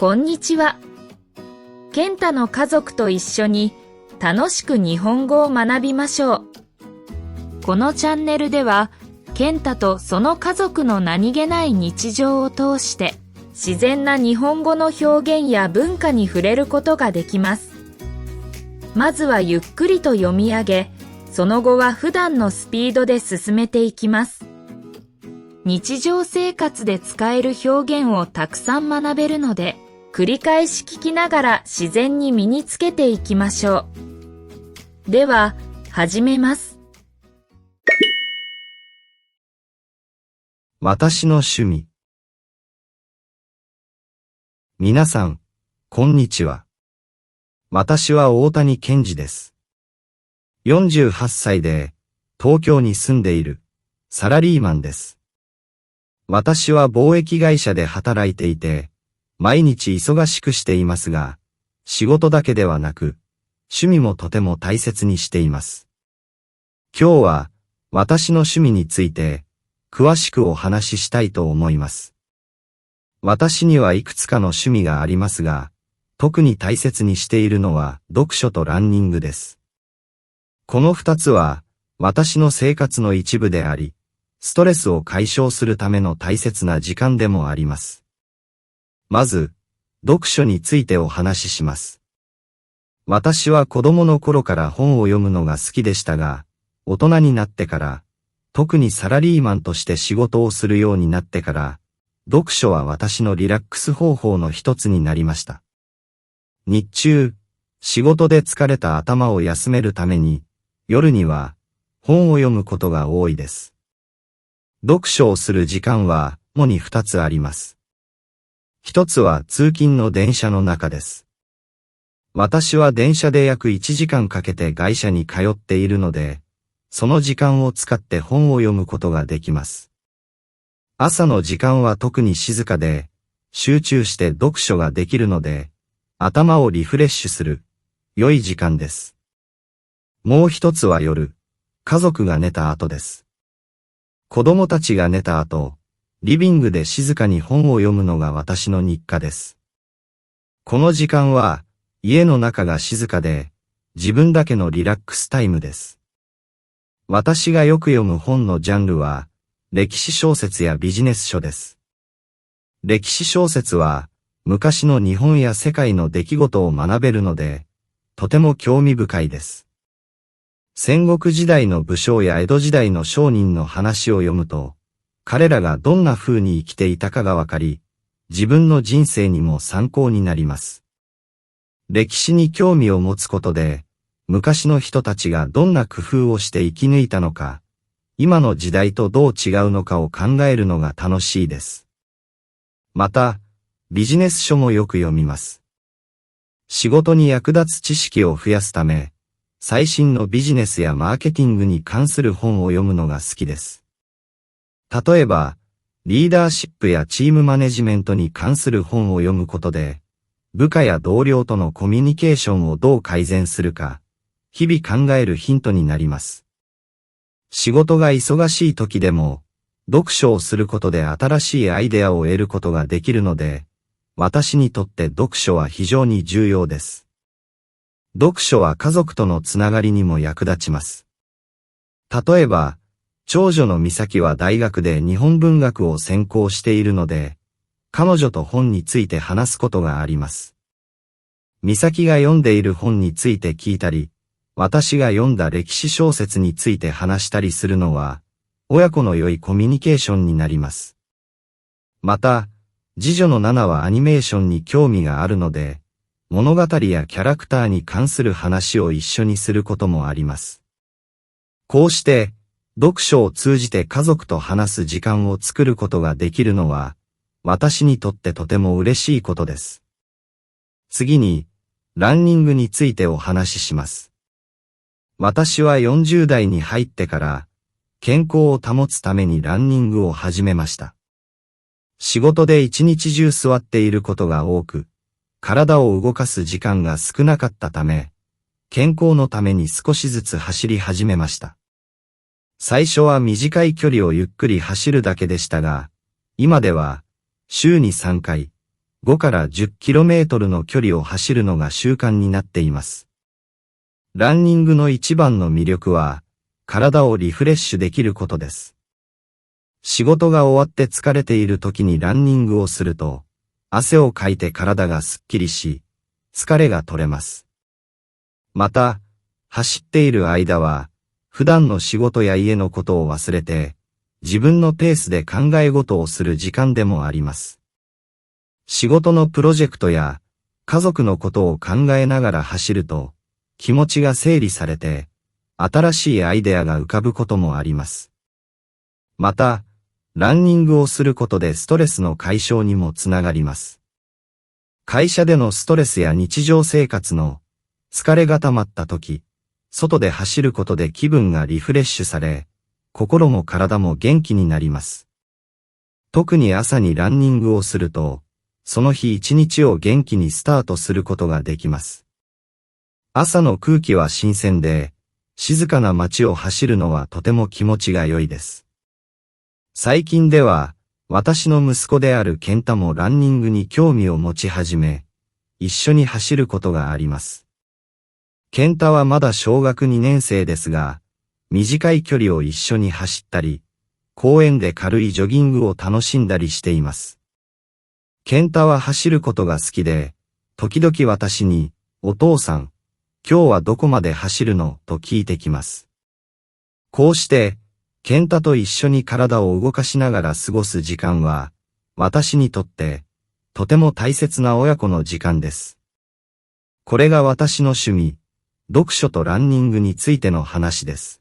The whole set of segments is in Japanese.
こんにちは。健太の家族と一緒に楽しく日本語を学びましょう。このチャンネルでは、健太とその家族の何気ない日常を通して、自然な日本語の表現や文化に触れることができます。まずはゆっくりと読み上げ、その後は普段のスピードで進めていきます。日常生活で使える表現をたくさん学べるので、繰り返し聞きながら自然に身につけていきましょう。では、始めます。私の趣味。皆さん、こんにちは。私は大谷健二です。48歳で、東京に住んでいる、サラリーマンです。私は貿易会社で働いていて、毎日忙しくしていますが、仕事だけではなく、趣味もとても大切にしています。今日は、私の趣味について、詳しくお話ししたいと思います。私にはいくつかの趣味がありますが、特に大切にしているのは読書とランニングです。この二つは、私の生活の一部であり、ストレスを解消するための大切な時間でもあります。まず、読書についてお話しします。私は子供の頃から本を読むのが好きでしたが、大人になってから、特にサラリーマンとして仕事をするようになってから、読書は私のリラックス方法の一つになりました。日中、仕事で疲れた頭を休めるために、夜には本を読むことが多いです。読書をする時間は主に2つあります。一つは通勤の電車の中です。私は電車で約1時間かけて会社に通っているので、その時間を使って本を読むことができます。朝の時間は特に静かで、集中して読書ができるので、頭をリフレッシュする、良い時間です。もう一つは夜、家族が寝た後です。子供たちが寝た後、リビングで静かに本を読むのが私の日課です。この時間は、家の中が静かで、自分だけのリラックスタイムです。私がよく読む本のジャンルは、歴史小説やビジネス書です。歴史小説は、昔の日本や世界の出来事を学べるので、とても興味深いです。戦国時代の武将や江戸時代の商人の話を読むと、彼らがどんな風に生きていたかがわかり、自分の人生にも参考になります。歴史に興味を持つことで、昔の人たちがどんな工夫をして生き抜いたのか、今の時代とどう違うのかを考えるのが楽しいです。また、ビジネス書もよく読みます。仕事に役立つ知識を増やすため、最新のビジネスやマーケティングに関する本を読むのが好きです。例えば、リーダーシップやチームマネジメントに関する本を読むことで、部下や同僚とのコミュニケーションをどう改善するか、日々考えるヒントになります。仕事が忙しい時でも、読書をすることで新しいアイデアを得ることができるので、私にとって読書は非常に重要です。読書は家族とのつながりにも役立ちます。例えば、長女の美咲は大学で日本文学を専攻しているので、彼女と本について話すことがあります。美咲が読んでいる本について聞いたり、私が読んだ歴史小説について話したりするのは、親子の良いコミュニケーションになります。また、次女のナナはアニメーションに興味があるので、物語やキャラクターに関する話を一緒にすることもあります。こうして、読書を通じて家族と話す時間を作ることができるのは、私にとってとても嬉しいことです。次に、ランニングについてお話しします。私は40代に入ってから、健康を保つためにランニングを始めました。仕事で一日中座っていることが多く、体を動かす時間が少なかったため、健康のために少しずつ走り始めました。最初は短い距離をゆっくり走るだけでしたが、今では週に3回、5から 10km の距離を走るのが習慣になっています。ランニングの一番の魅力は、体をリフレッシュできることです。仕事が終わって疲れている時にランニングをすると、汗をかいて体がすっきりし、疲れが取れます。また、走っている間は、普段の仕事や家のことを忘れて、自分のペースで考え事をする時間でもあります。仕事のプロジェクトや家族のことを考えながら走ると、気持ちが整理されて、新しいアイデアが浮かぶこともあります。また、ランニングをすることでストレスの解消にもつながります。会社でのストレスや日常生活の疲れが溜まった時、外で走ることで気分がリフレッシュされ、心も体も元気になります。特に朝にランニングをすると、その日一日を元気にスタートすることができます。朝の空気は新鮮で、静かな街を走るのはとても気持ちが良いです。最近では、私の息子である健太もランニングに興味を持ち始め、一緒に走ることがあります。健太はまだ小学2年生ですが、短い距離を一緒に走ったり、公園で軽いジョギングを楽しんだりしています。健太は走ることが好きで、時々私に、お父さん、今日はどこまで走るのと聞いてきます。こうして、健太と一緒に体を動かしながら過ごす時間は、私にとって、とても大切な親子の時間です。これが私の趣味、読書とランニングについての話です。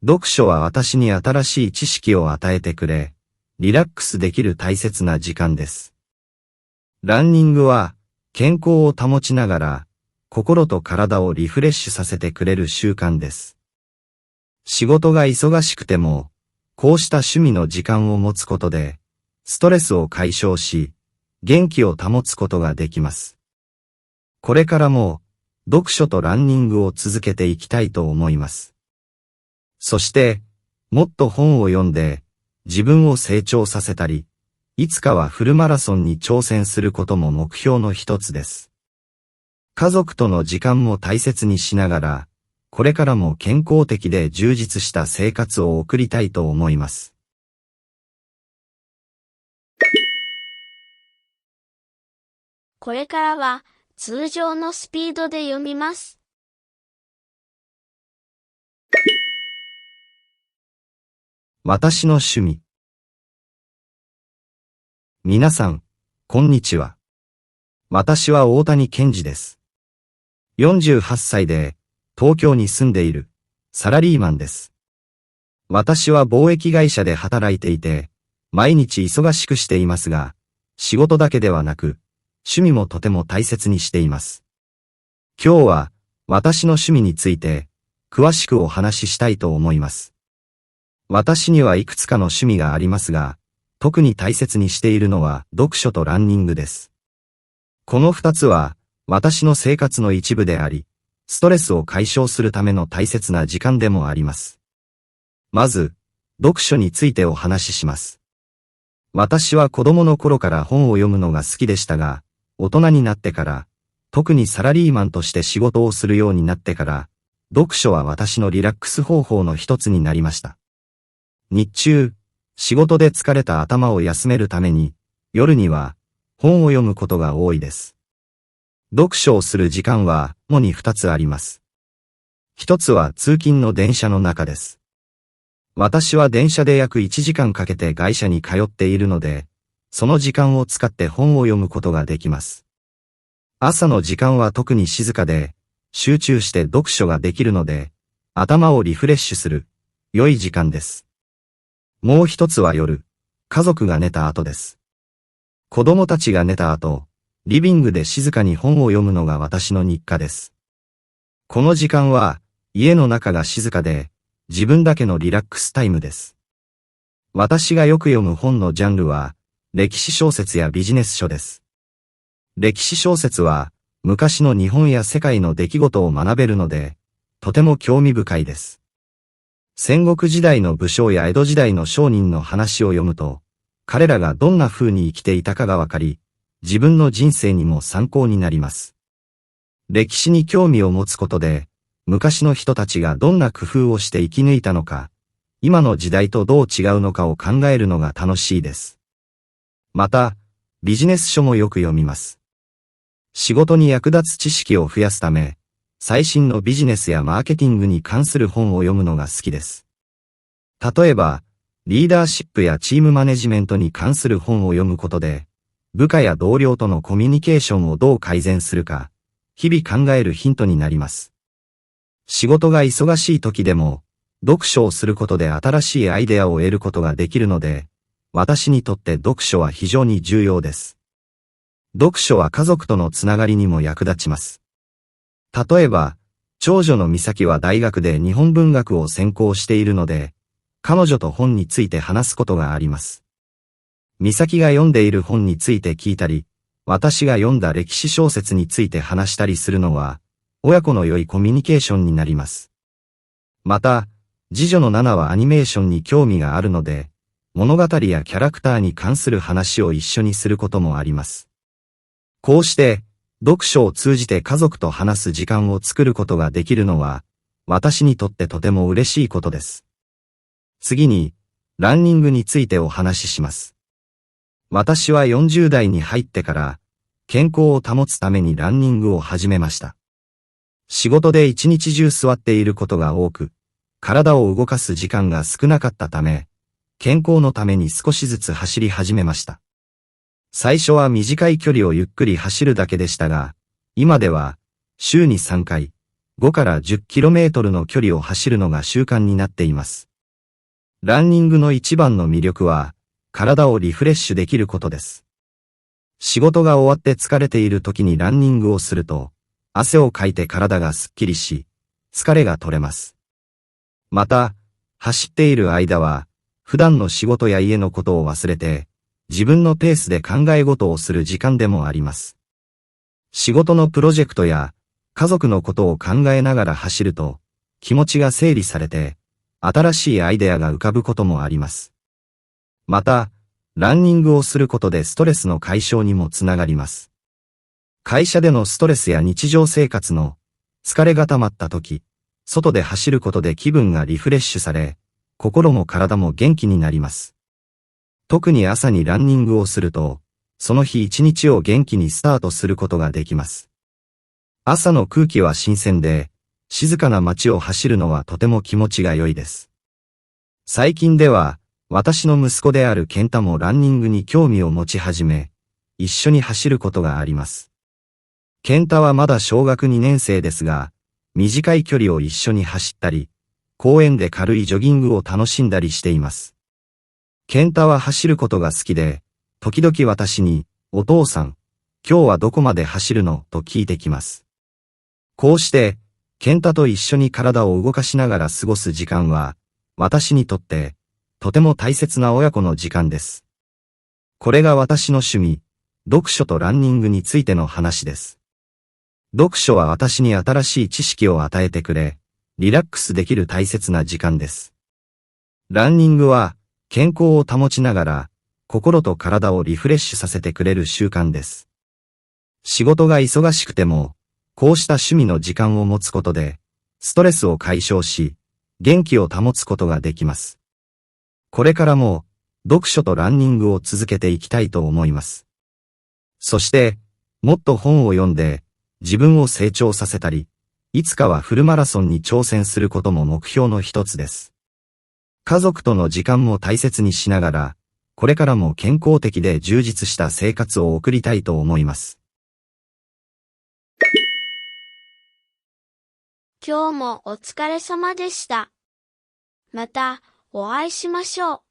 読書は私に新しい知識を与えてくれ、リラックスできる大切な時間です。ランニングは健康を保ちながら心と体をリフレッシュさせてくれる習慣です。仕事が忙しくても、こうした趣味の時間を持つことで、ストレスを解消し、元気を保つことができます。これからも読書とランニングを続けていきたいと思います。そして、もっと本を読んで、自分を成長させたり、いつかはフルマラソンに挑戦することも目標の一つです。家族との時間も大切にしながら、これからも健康的で充実した生活を送りたいと思います。これからは通常のスピードで読みます。私の趣味。皆さん、こんにちは。私は大谷健二です。48歳で、東京に住んでいる、サラリーマンです。私は貿易会社で働いていて、毎日忙しくしていますが、仕事だけではなく、趣味もとても大切にしています。今日は、私の趣味について、詳しくお話ししたいと思います。私にはいくつかの趣味がありますが、特に大切にしているのは読書とランニングです。この二つは、私の生活の一部であり、ストレスを解消するための大切な時間でもあります。まず、読書についてお話しします。私は子供の頃から本を読むのが好きでしたが、大人になってから、特にサラリーマンとして仕事をするようになってから、読書は私のリラックス方法の一つになりました。日中、仕事で疲れた頭を休めるために、夜には本を読むことが多いです。読書をする時間は主に2つあります。一つは通勤の電車の中です。私は電車で約1時間かけて会社に通っているので、その時間を使って本を読むことができます。朝の時間は特に静かで、集中して読書ができるので、頭をリフレッシュする、良い時間です。もう一つは夜、家族が寝た後です。子供たちが寝た後、リビングで静かに本を読むのが私の日課です。この時間は、家の中が静かで、自分だけのリラックスタイムです。私がよく読む本のジャンルは、歴史小説やビジネス書です。歴史小説は、昔の日本や世界の出来事を学べるので、とても興味深いです。戦国時代の武将や江戸時代の商人の話を読むと、彼らがどんな風に生きていたかがわかり、自分の人生にも参考になります。歴史に興味を持つことで、昔の人たちがどんな工夫をして生き抜いたのか、今の時代とどう違うのかを考えるのが楽しいです。また、ビジネス書もよく読みます。仕事に役立つ知識を増やすため、最新のビジネスやマーケティングに関する本を読むのが好きです。例えば、リーダーシップやチームマネジメントに関する本を読むことで、部下や同僚とのコミュニケーションをどう改善するか、日々考えるヒントになります。仕事が忙しい時でも、読書をすることで新しいアイデアを得ることができるので、私にとって読書は非常に重要です。読書は家族とのつながりにも役立ちます。例えば、長女の美咲は大学で日本文学を専攻しているので、彼女と本について話すことがあります。美咲が読んでいる本について聞いたり、私が読んだ歴史小説について話したりするのは、親子の良いコミュニケーションになります。また、次女のナナはアニメーションに興味があるので、物語やキャラクターに関する話を一緒にすることもあります。こうして、読書を通じて家族と話す時間を作ることができるのは、私にとってとても嬉しいことです。次に、ランニングについてお話しします。私は40代に入ってから、健康を保つためにランニングを始めました。仕事で一日中座っていることが多く、体を動かす時間が少なかったため、健康のために少しずつ走り始めました。最初は短い距離をゆっくり走るだけでしたが、今では週に3回、5から 10km の距離を走るのが習慣になっています。ランニングの一番の魅力は、体をリフレッシュできることです。仕事が終わって疲れている時にランニングをすると、汗をかいて体がすっきりし、疲れが取れます。また、走っている間は、普段の仕事や家のことを忘れて、自分のペースで考え事をする時間でもあります。仕事のプロジェクトや家族のことを考えながら走ると、気持ちが整理されて、新しいアイデアが浮かぶこともあります。また、ランニングをすることでストレスの解消にもつながります。会社でのストレスや日常生活の疲れが溜まった時、外で走ることで気分がリフレッシュされ、心も体も元気になります。特に朝にランニングをすると、その日一日を元気にスタートすることができます。朝の空気は新鮮で、静かな街を走るのはとても気持ちが良いです。最近では、私の息子である健太もランニングに興味を持ち始め、一緒に走ることがあります。健太はまだ小学2年生ですが、短い距離を一緒に走ったり、公園で軽いジョギングを楽しんだりしています。健太は走ることが好きで、時々私に、お父さん、今日はどこまで走るのと聞いてきます。こうして、健太と一緒に体を動かしながら過ごす時間は、私にとって、とても大切な親子の時間です。これが私の趣味、読書とランニングについての話です。読書は私に新しい知識を与えてくれ、リラックスできる大切な時間です。ランニングは、健康を保ちながら、心と体をリフレッシュさせてくれる習慣です。仕事が忙しくても、こうした趣味の時間を持つことで、ストレスを解消し、元気を保つことができます。これからも、読書とランニングを続けていきたいと思います。そして、もっと本を読んで、自分を成長させたり、いつかはフルマラソンに挑戦することも目標の一つです。家族との時間も大切にしながら、これからも健康的で充実した生活を送りたいと思います。今日もお疲れ様でした。またお会いしましょう。